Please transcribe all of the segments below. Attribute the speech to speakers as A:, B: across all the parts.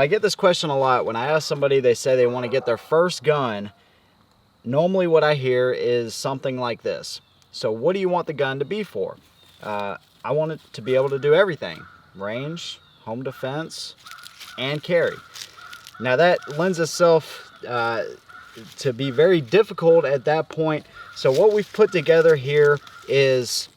A: I get this question a lot. When I ask somebody, they say they want to get their first gun. Normally what I hear is something like this. So what do you want the gun to be for? I want it to be able to do everything. Range, home defense, and carry. Now that lends itself to be very difficult at that point. So what we've put together here is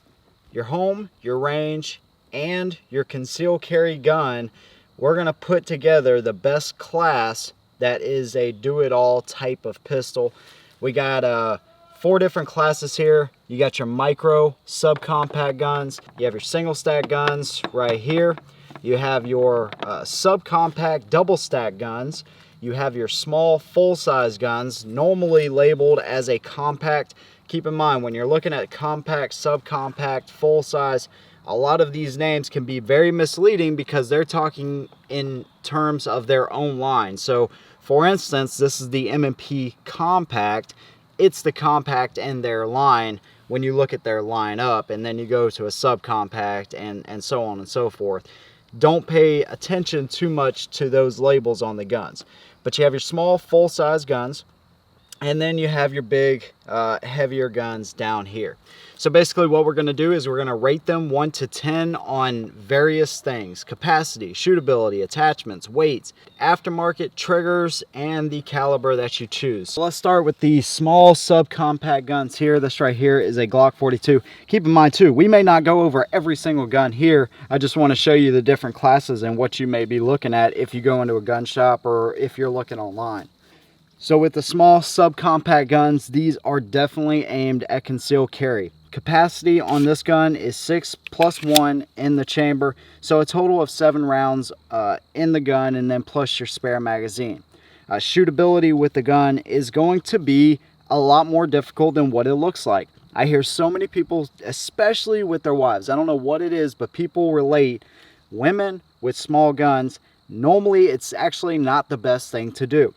A: your home, your range, and your concealed carry gun. We're going to put together the best class that is a do-it-all type of pistol. We got 4 different classes here. You got your micro subcompact guns. You have your single stack guns right here. You have your subcompact double stack guns. You have your small full-size guns, normally labeled as a compact. Keep in mind, when you're looking at compact, subcompact, full-size, a lot of these names can be very misleading because they're talking in terms of their own line. So, for instance, this is the M&P Compact. It's the compact in their line when you look at their lineup, and then you go to a subcompact and so on and so forth. Don't pay attention too much to those labels on the guns. But you have your small full-size guns, and then you have your big heavier guns down here. So basically what we're going to do is we're going to rate them 1 to 10 on various things: capacity, shootability, attachments, weights, aftermarket, triggers, and the caliber that you choose. So let's start with the small subcompact guns here. This right here is a Glock 42. Keep in mind too, we may not go over every single gun here. I just want to show you the different classes and what you may be looking at if you go into a gun shop or if you're looking online. So with the small subcompact guns, these are definitely aimed at concealed carry. Capacity on this gun is 6 plus 1 in the chamber, so a total of 7 rounds in the gun, and then plus your spare magazine. Shootability with the gun is going to be a lot more difficult than what it looks like. I hear so many people, especially with their wives, I don't know what it is, but people relate women with small guns. Normally it's actually not the best thing to do.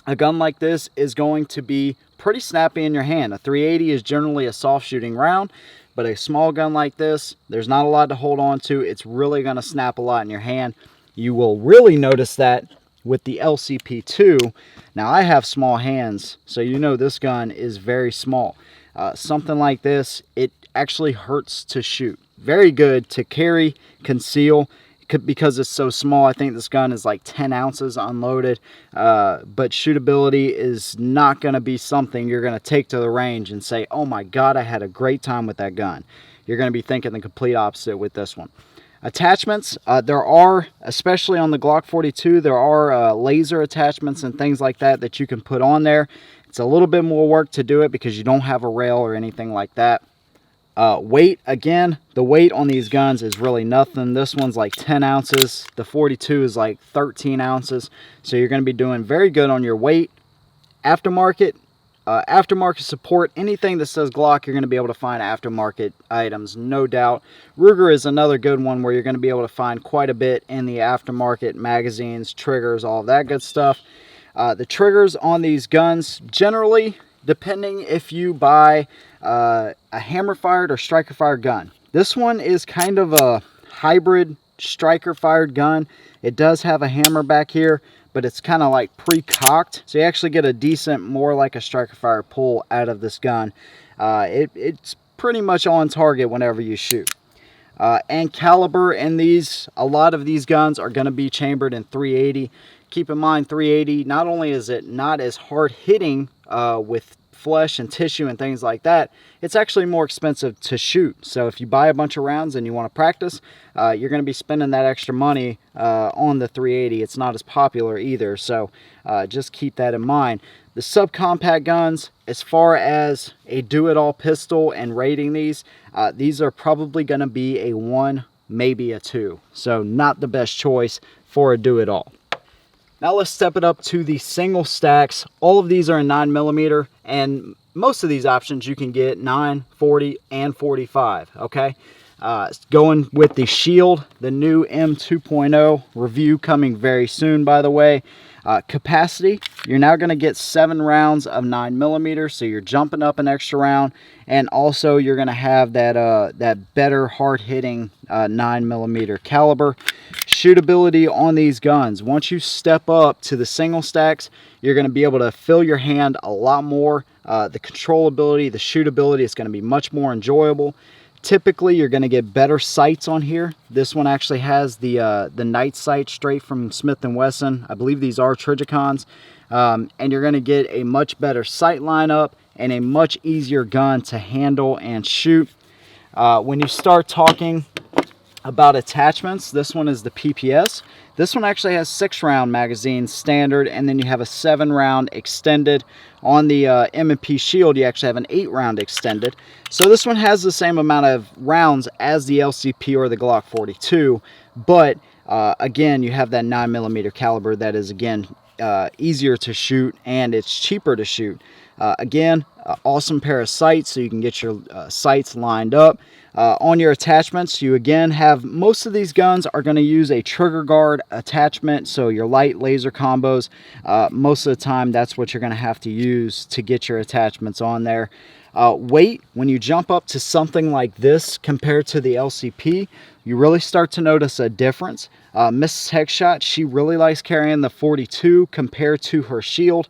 A: A gun like this is going to be pretty snappy in your hand. A 380 is generally a soft shooting round, but a small gun like this, there's not a lot to hold on to. It's really going to snap a lot in your hand. You will really notice that with the LCP2. Now I have small hands, so you know this gun is very small. Something like this, it actually hurts to shoot. Very good to carry, conceal, because it's so small. I think this gun is like 10 ounces unloaded, but shootability is not going to be something you're going to take to the range and say, oh my god, I had a great time with that gun. You're going to be thinking the complete opposite with this one. Attachments, there are, especially on the Glock 42, there are laser attachments and things like that that you can put on there. It's a little bit more work to do it because you don't have a rail or anything like that. Weight, again, the weight on these guns is really nothing. This one's like 10 ounces. The 42 is like 13 ounces. So you're going to be doing very good on your weight. Aftermarket support, anything that says Glock, you're going to be able to find aftermarket items, no doubt. Ruger is another good one where you're going to be able to find quite a bit in the aftermarket, magazines, triggers, all that good stuff. The triggers on these guns, generally, depending if you buy a hammer fired or striker fired gun. This one is kind of a hybrid striker fired gun. It does have a hammer back here, but it's kind of like pre-cocked, so you actually get a decent, more like a striker fire pull out of this gun. It's pretty much on target whenever you shoot. And caliber in these, a lot of these guns are going to be chambered in 380. Keep in mind, 380, not only is it not as hard hitting with flesh and tissue and things like that, it's actually more expensive to shoot. So if you buy a bunch of rounds and you want to practice, you're going to be spending that extra money on the 380. It's not as popular either, so just keep that in mind. The subcompact guns, as far as a do-it-all pistol and rating these are probably going to be a 1, maybe a 2. So not the best choice for a do-it-all. Now let's step it up to the single stacks. All of these are in 9mm, and most of these options you can get 9, 40, and 45, okay? Going with the Shield, the new M2.0 review coming very soon, by the way. Capacity, you're now going to get 7 rounds of 9mm, so you're jumping up an extra round, and also you're going to have that better hard-hitting 9mm caliber. Shootability on these guns, once you step up to the single stacks, you're going to be able to feel your hand a lot more. The controllability, the shootability is going to be much more enjoyable. Typically, you're going to get better sights on here. This one actually has the night sight straight from Smith & Wesson. I believe these are Trigicons. And you're going to get a much better sight lineup and a much easier gun to handle and shoot. When you start talking about attachments, this one is the PPS. This one actually has 6-round magazine standard, and then you have a 7-round extended. On the M&P Shield, you actually have an 8-round extended. So this one has the same amount of rounds as the LCP or the Glock 42, but again, you have that 9mm caliber that is, again, easier to shoot, and it's cheaper to shoot. Again, awesome pair of sights, so you can get your sights lined up. On your attachments, you again have, most of these guns are going to use a trigger guard attachment, so your light laser combos, most of the time that's what you're going to have to use to get your attachments on there. Weight, when you jump up to something like this compared to the LCP, you really start to notice a difference. Mrs. Headshot, she really likes carrying the 42 compared to her Shield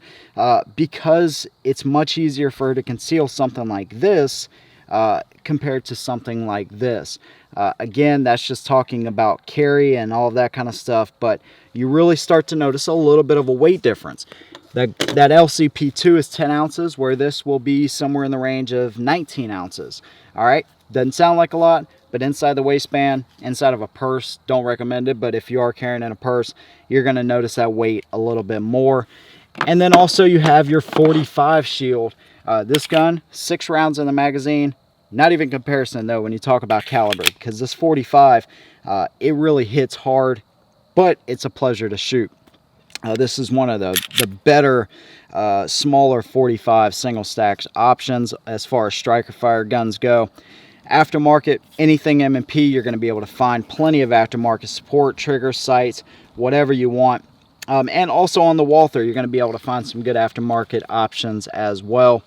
A: because it's much easier for her to conceal something like this compared to something like this. Again, that's just talking about carry and all of that kind of stuff, but you really start to notice a little bit of a weight difference. That LCP2 is 10 ounces, where this will be somewhere in the range of 19 ounces. All right, doesn't sound like a lot, but inside the waistband, inside of a purse, don't recommend it, but if you are carrying in a purse, you're going to notice that weight a little bit more. And then also you have your 45 Shield. This gun, 6 rounds in the magazine. Not even comparison though when you talk about caliber, because this 45, it really hits hard, but it's a pleasure to shoot. This is one of the better smaller 45 single stacks options as far as striker fire guns go. Aftermarket, anything M&P, you're going to be able to find plenty of aftermarket support, trigger, sights, whatever you want. And also on the Walther, you're going to be able to find some good aftermarket options as well.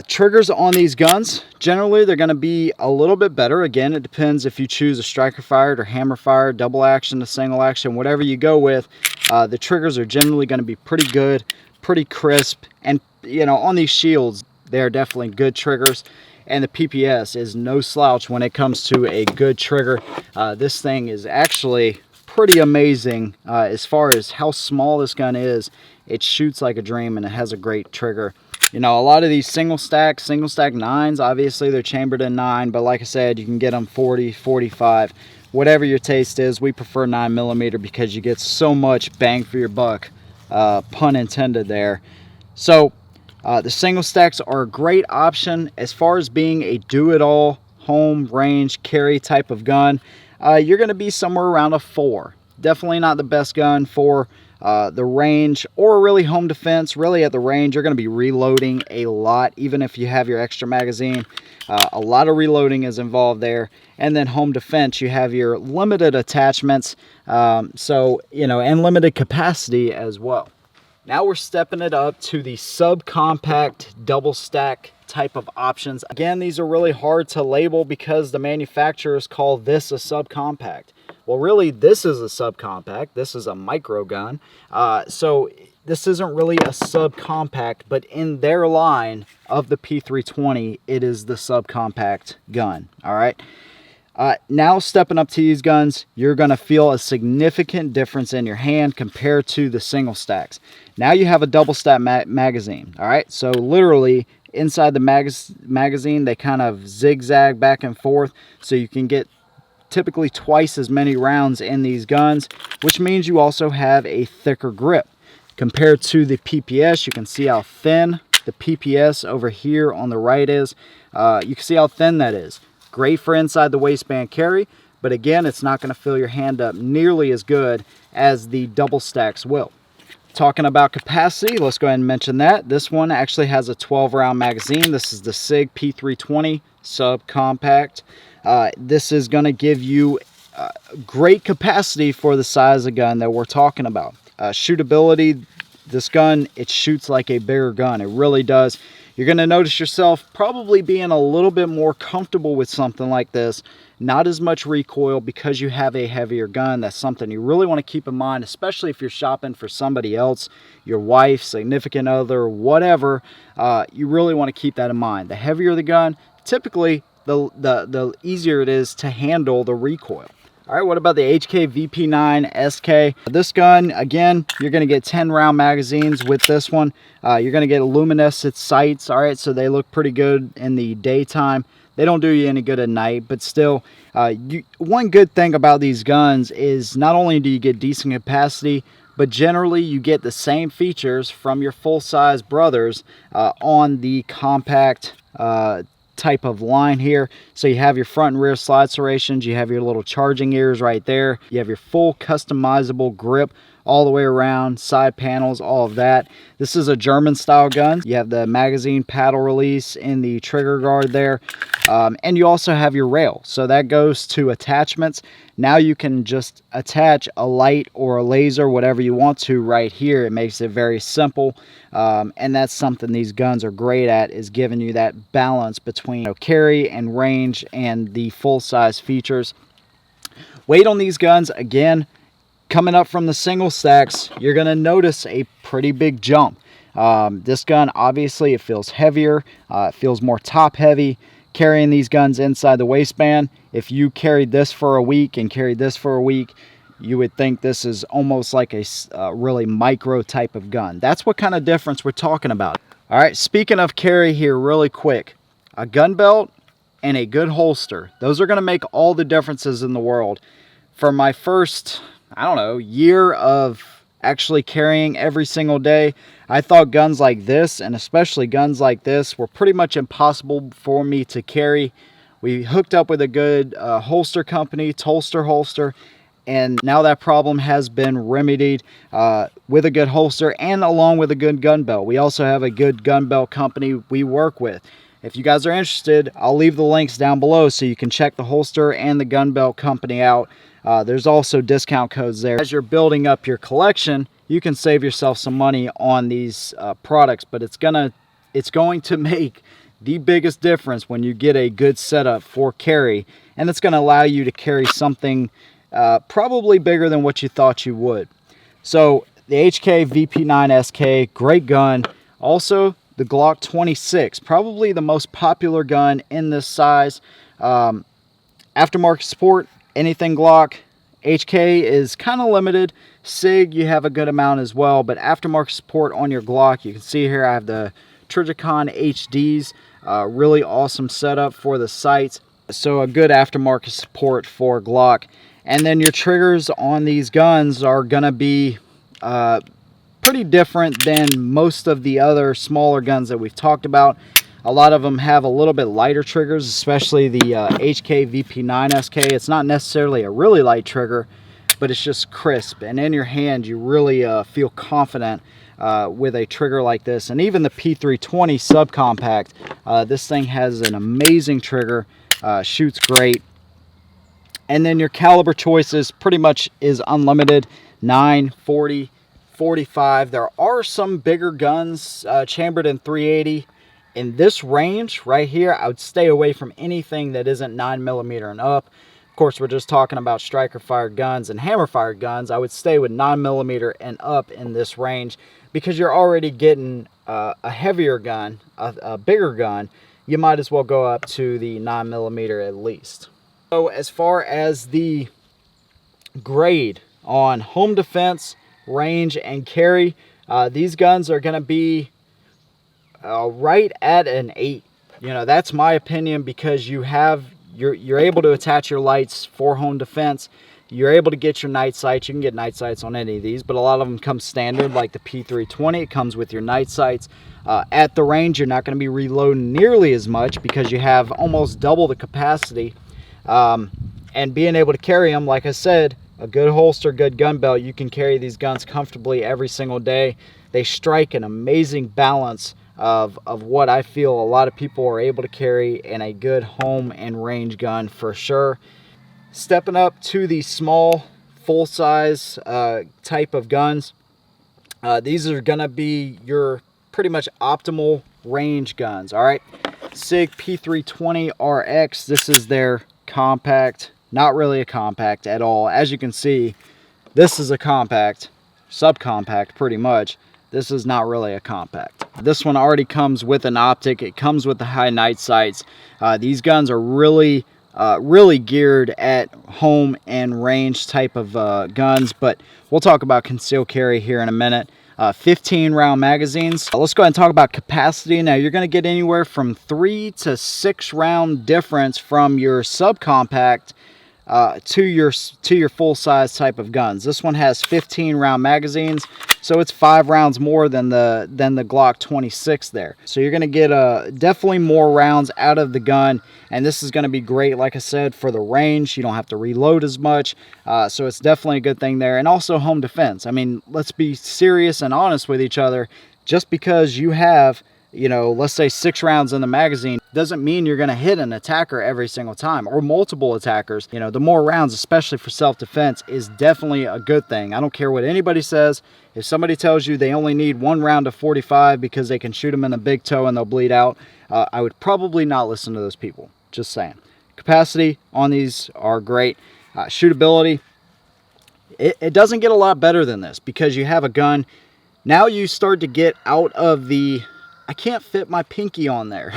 A: Triggers on these guns, generally they're going to be a little bit better. Again, it depends if you choose a striker fired or hammer fired, double action to single action, whatever you go with. The triggers are generally going to be pretty good, pretty crisp, and you know, on these Shields, they're definitely good triggers. And the PPS is no slouch when it comes to a good trigger. This thing is actually pretty amazing as far as how small this gun is. It shoots like a dream, and it has a great trigger. You know, a lot of these single stack 9s, obviously they're chambered in 9, but like I said, you can get them 40, 45, whatever your taste is. We prefer 9mm because you get so much bang for your buck, pun intended there. So the single stacks are a great option as far as being a do-it-all home range carry type of gun. You're going to be somewhere around a 4. Definitely not the best gun for the range or really home defense. Really at the range, you're going to be reloading a lot, even if you have your extra magazine. A lot of reloading is involved there. And then home defense, you have your limited attachments, so you know, and limited capacity as well. Now we're stepping it up to the subcompact double stack type of options. Again, these are really hard to label because the manufacturers call this a subcompact. Well, really, this is a subcompact. This is a micro gun. So this isn't really a subcompact, but in their line of the P320, it is the subcompact gun. All right. Now stepping up to these guns, you're going to feel a significant difference in your hand compared to the single stacks. Now you have a double stack magazine. All right. So literally inside the magazine, they kind of zigzag back and forth, so you can get typically twice as many rounds in these guns, which means you also have a thicker grip. Compared to the PPS, you can see how thin the PPS over here on the right is. You can see how thin that is. Great for inside the waistband carry, but again, it's not going to fill your hand up nearly as good as the double stacks will. Talking about capacity, let's go ahead and mention that. This one actually has a 12-round magazine. This is the Sig P320 subcompact. This is going to give you great capacity for the size of gun that we're talking about. Shootability, this gun, it shoots like a bigger gun. It really does. You're going to notice yourself probably being a little bit more comfortable with something like this. Not as much recoil because you have a heavier gun. That's something you really want to keep in mind, especially if you're shopping for somebody else, your wife, significant other, whatever. You really want to keep that in mind. The heavier the gun, typically the easier it is to handle the recoil. All right, what about the HK VP9 SK? This gun, again, you're going to get 10 round magazines with this one. You're going to get luminescent sights, all right, so they look pretty good in the daytime. They don't do you any good at night, but still, one good thing about these guns is not only do you get decent capacity, but generally you get the same features from your full-size brothers on the compact type of line here. So you have your front and rear slide serrations, you have your little charging ears right there, you have your full customizable grip all the way around, side panels, all of that. This is a German style gun. You have the magazine paddle release in the trigger guard there, and you also have your rail, so that goes to attachments. Now you can just attach a light or a laser, whatever you want to, right here. It makes it very simple, and that's something these guns are great at, is giving you that balance between carry and range and the full-size features. Weight on these guns, again, coming up from the single stacks, you're going to notice a pretty big jump. This gun, obviously, it feels heavier. It feels more top heavy. Carrying these guns inside the waistband, if you carried this for a week and carried this for a week, you would think this is almost like a really micro type of gun. That's what kind of difference we're talking about. All right, speaking of carry here really quick, a gun belt and a good holster, those are going to make all the differences in the world. For my first, I don't know, year of actually carrying every single day, I thought guns like this, and especially guns like this, were pretty much impossible for me to carry. We hooked up with a good holster company, Tolster Holster, and now that problem has been remedied with a good holster and along with a good gun belt. We also have a good gun belt company we work with. If you guys are interested, I'll leave the links down below so you can check the holster and the gun belt company out. There's also discount codes there. As you're building up your collection, you can save yourself some money on these products, but it's going to make the biggest difference when you get a good setup for carry, and it's going to allow you to carry something probably bigger than what you thought you would. So the HK VP9 SK, great gun. Also the Glock 26, probably the most popular gun in this size. Aftermarket support, anything Glock. HK is kind of limited. Sig, you have a good amount as well, but aftermarket support on your Glock, you can see here I have the Trijicon HDs, really awesome setup for the sights, so a good aftermarket support for Glock. And then your triggers on these guns are gonna be pretty different than most of the other smaller guns that we've talked about. A lot of them have a little bit lighter triggers, especially the HK VP9 SK. It's not necessarily a really light trigger, but it's just crisp. And in your hand, you really feel confident with a trigger like this. And even the P320 SubCompact, this thing has an amazing trigger, shoots great. And then your caliber choices pretty much is unlimited, 9, 40, 45. There are some bigger guns chambered in 380. In this range right here, I would stay away from anything that isn't 9mm and up. Of course, we're just talking about striker fired guns and hammer fired guns. I would stay with 9mm and up in this range because you're already getting a heavier gun, a bigger gun. You might as well go up to the 9mm at least. So as far as the grade on home defense, range, and carry, these guns are going to be right at an 8. You know, that's my opinion, because you're able to attach your lights for home defense. You're able to get your night sights. You can get night sights on any of these, but a lot of them come standard, like the P320. It comes with your night sights. At the range, you're not going to be reloading nearly as much because you have almost double the capacity. And being able to carry them, like I said, a good holster, good gun belt, you can carry these guns comfortably every single day. They strike an amazing balance of what I feel a lot of people are able to carry in a good home and range gun for sure. Stepping up to the small, full-size type of guns, These are gonna be your pretty much optimal range guns. All right, Sig P320RX. This is their compact. Not really a compact at all. As you can see, this is a compact, subcompact pretty much. This is not really a compact. This one already comes with an optic. It comes with the high night sights. These guns are really geared at home and range type of guns, but we'll talk about concealed carry here in a minute. 15 round magazines. Let's go ahead and talk about capacity. Now you're going to get anywhere from 3 to 6 round difference from your subcompact to your full size type of guns. This one has 15 round magazines, so it's 5 rounds more than the Glock 26 there. So you're going to get definitely more rounds out of the gun, and this is going to be great, like I said, for the range. You don't have to reload as much, so it's definitely a good thing there. And also home defense. I mean, let's be serious and honest with each other. Just because you have, you know, let's say 6 rounds in the magazine doesn't mean you're going to hit an attacker every single time, or multiple attackers. You know, the more rounds, especially for self-defense, is definitely a good thing. I don't care what anybody says. If somebody tells you they only need 1 round of 45 because they can shoot them in the big toe and they'll bleed out, I would probably not listen to those people. Just saying. Capacity on these are great. Shootability, it doesn't get a lot better than this, because you have a gun. Now you start to get out of the, I can't fit my pinky on there.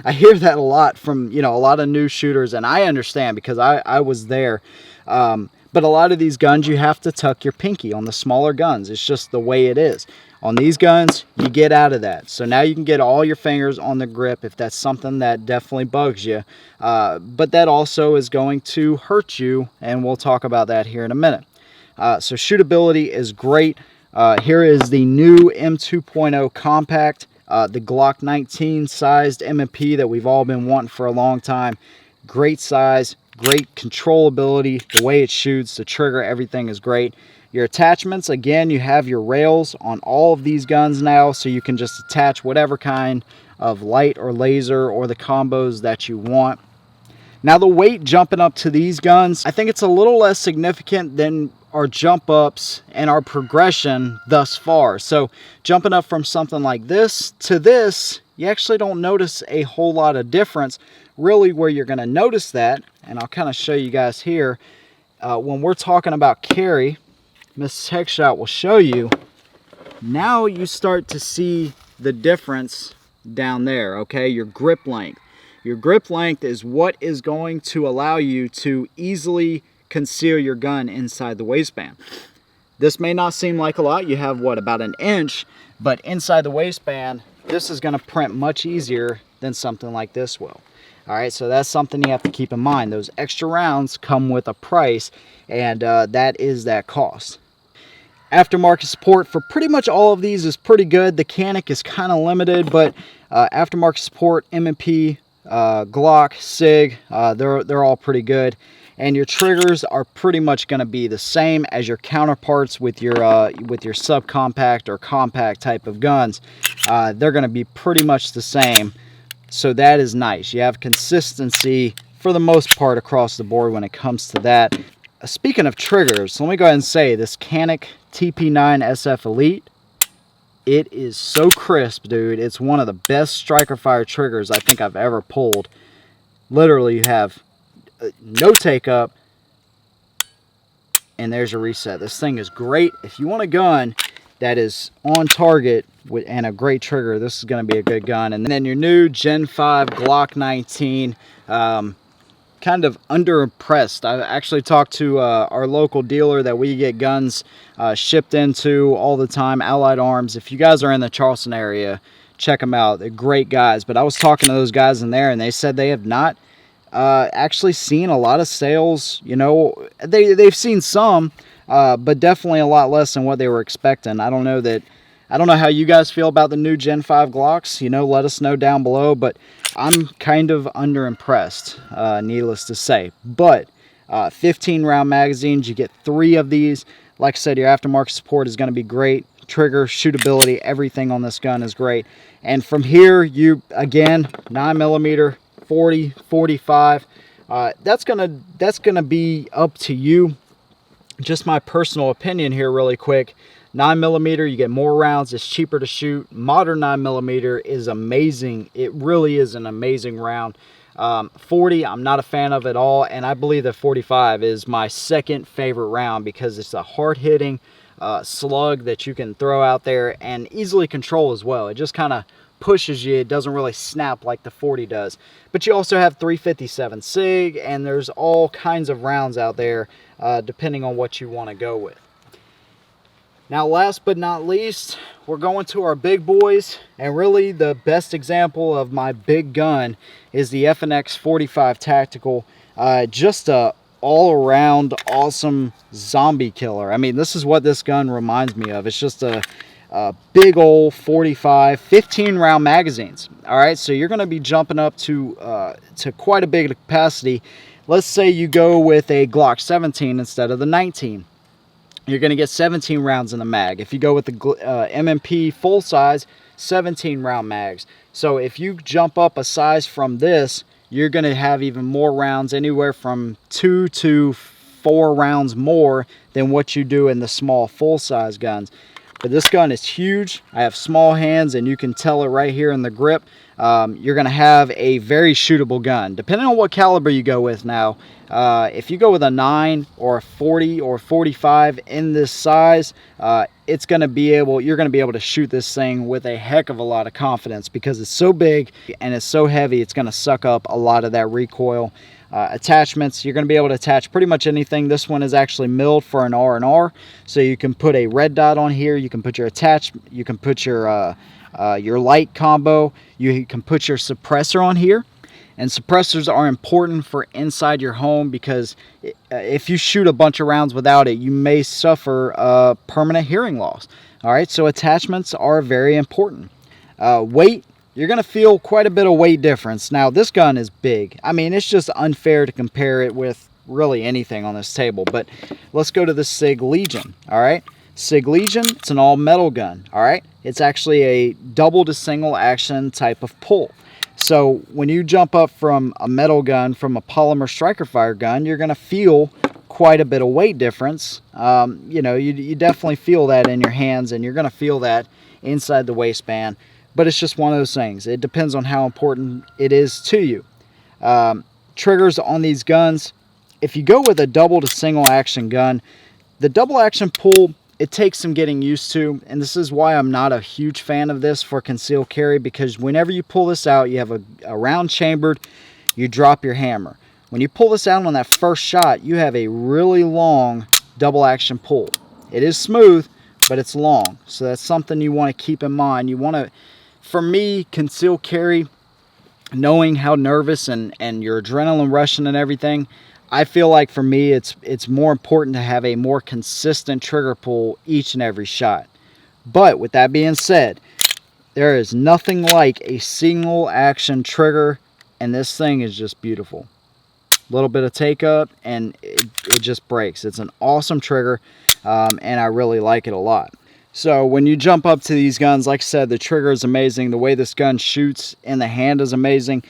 A: I hear that a lot from, you know, a lot of new shooters, and I understand because I was there. But a lot of these guns, you have to tuck your pinky on the smaller guns. It's just the way it is. On these guns, you get out of that. So now you can get all your fingers on the grip if that's something that definitely bugs you. But that also is going to hurt you, and we'll talk about that here in a minute. So shootability is great. Here is the new M2.0 compact. The Glock 19 sized M&P that we've all been wanting for a long time. Great size, great controllability, the way it shoots, the trigger, everything is great. Your attachments, again, you have your rails on all of these guns now, so you can just attach whatever kind of light or laser or the combos that you want. Now the weight jumping up to these guns, I think it's a little less significant than our jump ups and our progression thus far. So jumping up from something like this to this, you actually don't notice a whole lot of difference. Really, where you're going to notice that, and I'll kind of show you guys here, when we're talking about carry, Miss Headshot will show you. Now you start to see the difference down there, okay? Your grip length. Your grip length is what is going to allow you to easily conceal your gun inside the waistband. This may not seem like a lot. You have, what, about an inch, but inside the waistband, this is going to print much easier than something like this will. All right, so that's something you have to keep in mind. Those extra rounds come with a price, and that is that cost. Aftermarket support for pretty much all of these is pretty good. The Canic is kind of limited, but aftermarket support, M&P, Glock, Sig, they're all pretty good. And your triggers are pretty much going to be the same as your counterparts with your subcompact or compact type of guns. They're going to be pretty much the same. So that is nice. You have consistency for the most part across the board when it comes to that. Speaking of triggers, let me go ahead and say this Canic TP9 SF Elite, it is so crisp, dude. It's one of the best striker fire triggers I think I've ever pulled. Literally, you have no take up, and there's your reset. This thing is great. If you want a gun that is on target and a great trigger, this is going to be a good gun. And then your new Gen 5 Glock 19, kind of underimpressed. I actually talked to our local dealer that we get guns shipped into all the time, Allied Arms. If you guys are in the Charleston area, check them out. They're great guys. But I was talking to those guys in there, and they said they have not actually seen a lot of sales. You know, they've seen some, but definitely a lot less than what they were expecting. I don't know how you guys feel about the new Gen 5 Glocks. You know, let us know down below, but I'm kind of underimpressed, needless to say. But 15 round magazines, you get 3 of these. Like I said, your aftermarket support is going to be great. Trigger, shootability, everything on this gun is great. And from here, you, again, 9mm, 40, 45. That's gonna be up to you. Just my personal opinion here really quick. 9mm, you get more rounds, it's cheaper to shoot. Modern 9mm is amazing. It really is an amazing round. 40 I'm not a fan of at all, and I believe that 45 is my second favorite round because it's a hard-hitting slug that you can throw out there and easily control as well. It just kind of pushes you. It doesn't really snap like the 40 does. But you also have 357 Sig, and there's all kinds of rounds out there depending on what you want to go with. Now, last but not least, we're going to our big boys, and really the best example of my big gun is the FNX 45 Tactical. Just a all-around awesome zombie killer. I mean, this is what this gun reminds me of. It's just a big old 45, 15 round magazines. All right, so you're going to be jumping up to quite a big capacity. Let's say you go with a Glock 17 instead of the 19. You're going to get 17 rounds in the mag. If you go with the M&P full size, 17 round mags. So if you jump up a size from this, you're going to have even more rounds, anywhere from 2 to 4 rounds more than what you do in the small full size guns. But this gun is huge. I have small hands, and you can tell it right here in the grip. You're going to have a very shootable gun. Depending on what caliber you go with now, if you go with a 9 or a 40 or 45 in this size, you're going to be able to shoot this thing with a heck of a lot of confidence because it's so big and it's so heavy. It's going to suck up a lot of that recoil. Attachments, you're going to be able to attach pretty much anything. This one is actually milled for an R&R, so you can put a red dot on here. You can put your you can put your light combo. You can put your suppressor on here. And suppressors are important for inside your home because if you shoot a bunch of rounds without it, you may suffer permanent hearing loss. All right, so attachments are very important. Weight, you're going to feel quite a bit of weight difference. Now, this gun is big. I mean, it's just unfair to compare it with really anything on this table. But let's go to the Sig Legion, all right? Sig Legion, it's an all-metal gun, all right? It's actually a double to single action type of pull. So when you jump up from a metal gun, from a polymer striker fire gun, you're going to feel quite a bit of weight difference. You know, you definitely feel that in your hands, and you're going to feel that inside the waistband. But it's just one of those things. It depends on how important it is to you. Triggers on these guns, if you go with a double to single action gun, the double action pull, it takes some getting used to, and this is why I'm not a huge fan of this for concealed carry, because whenever you pull this out, you have a round chambered, you drop your hammer. When you pull this out on that first shot, you have a really long double action pull. It is smooth, but it's long, so that's something you want to keep in mind. You want to, for me, concealed carry, knowing how nervous and your adrenaline rushing and everything, I feel like for me it's more important to have a more consistent trigger pull each and every shot. But with that being said, there is nothing like a single action trigger, and this thing is just beautiful. A little bit of take up and it just breaks. It's an awesome trigger, and I really like it a lot. So when you jump up to these guns, like I said, the trigger is amazing. The way this gun shoots in the hand is amazing.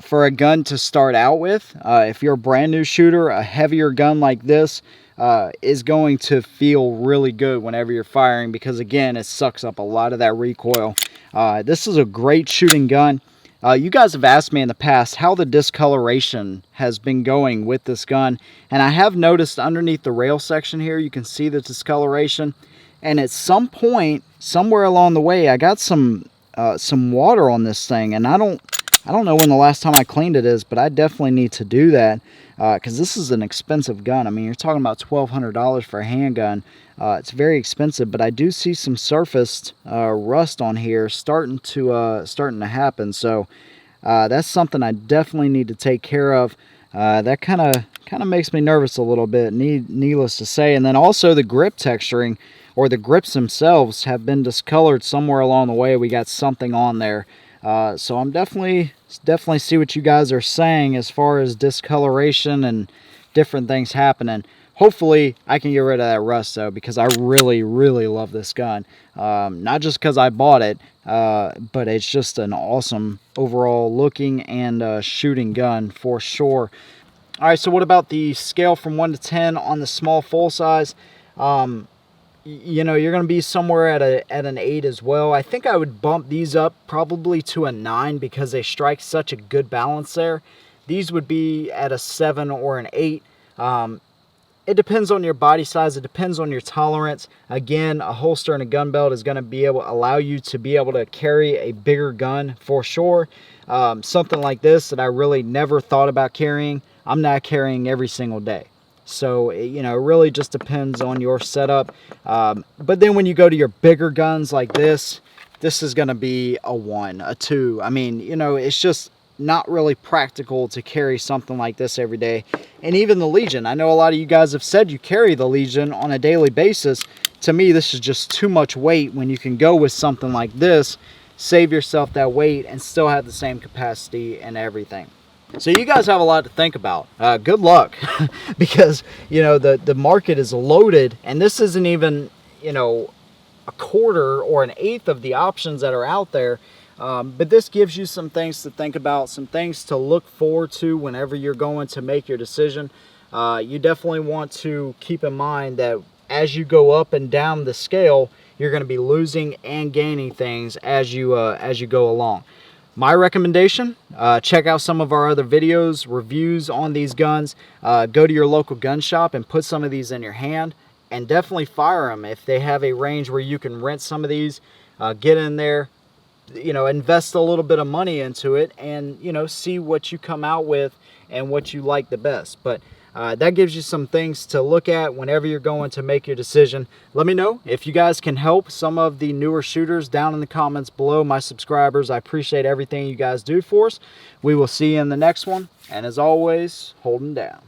A: For a gun to start out with, if you're a brand new shooter, a heavier gun like this is going to feel really good whenever you're firing, because again, it sucks up a lot of that recoil. This is a great shooting gun. You guys have asked me in the past how the discoloration has been going with this gun, and I have noticed underneath the rail section here, you can see the discoloration. And at some point, somewhere along the way, I got some water on this thing, and I don't know when the last time I cleaned it is, but I definitely need to do that because this is an expensive gun. I mean, you're talking about $1,200 for a handgun. It's very expensive, but I do see some surfaced rust on here starting to happen. So that's something I definitely need to take care of. That kind of makes me nervous a little bit, needless to say. And then also the grip texturing, or the grips themselves, have been discolored somewhere along the way. We got something on there. So I'm definitely see what you guys are saying as far as discoloration and different things happening. Hopefully I can get rid of that rust though, because I really love this gun. Not just because I bought it, but it's just an awesome overall looking and shooting gun for sure. All right, so what about the scale from 1 to 10 on the small full size? you know, you're going to be somewhere at an 8 as well. I think I would bump these up probably to a 9 because they strike such a good balance there. These would be at a 7 or an 8. It depends on your body size. It depends on your tolerance. Again, a holster and a gun belt is going to be able to allow you to be able to carry a bigger gun for sure. Something like this that I really never thought about carrying, I'm not carrying every single day. So, you know, it really just depends on your setup. But then when you go to your bigger guns like this is going to be a 1, a 2. I mean, you know, it's just not really practical to carry something like this every day. And even the Legion, I know a lot of you guys have said you carry the Legion on a daily basis. To me, this is just too much weight when you can go with something like this, save yourself that weight, and still have the same capacity and everything. So you guys have a lot to think about. Good luck, because, you know, the market is loaded, and this isn't even, you know, a quarter or an eighth of the options that are out there. But this gives you some things to think about, some things to look forward to whenever you're going to make your decision. You definitely want to keep in mind that as you go up and down the scale, you're going to be losing and gaining things as you go along. My recommendation, check out some of our other videos, reviews on these guns. Go to your local gun shop and put some of these in your hand, and definitely fire them. If they have a range where you can rent some of these, get in there, you know, invest a little bit of money into it, and, you know, see what you come out with and what you like the best. But that gives you some things to look at whenever you're going to make your decision. Let me know if you guys can help some of the newer shooters down in the comments below. My subscribers, I appreciate everything you guys do for us. We will see you in the next one, and as always, hold 'em down.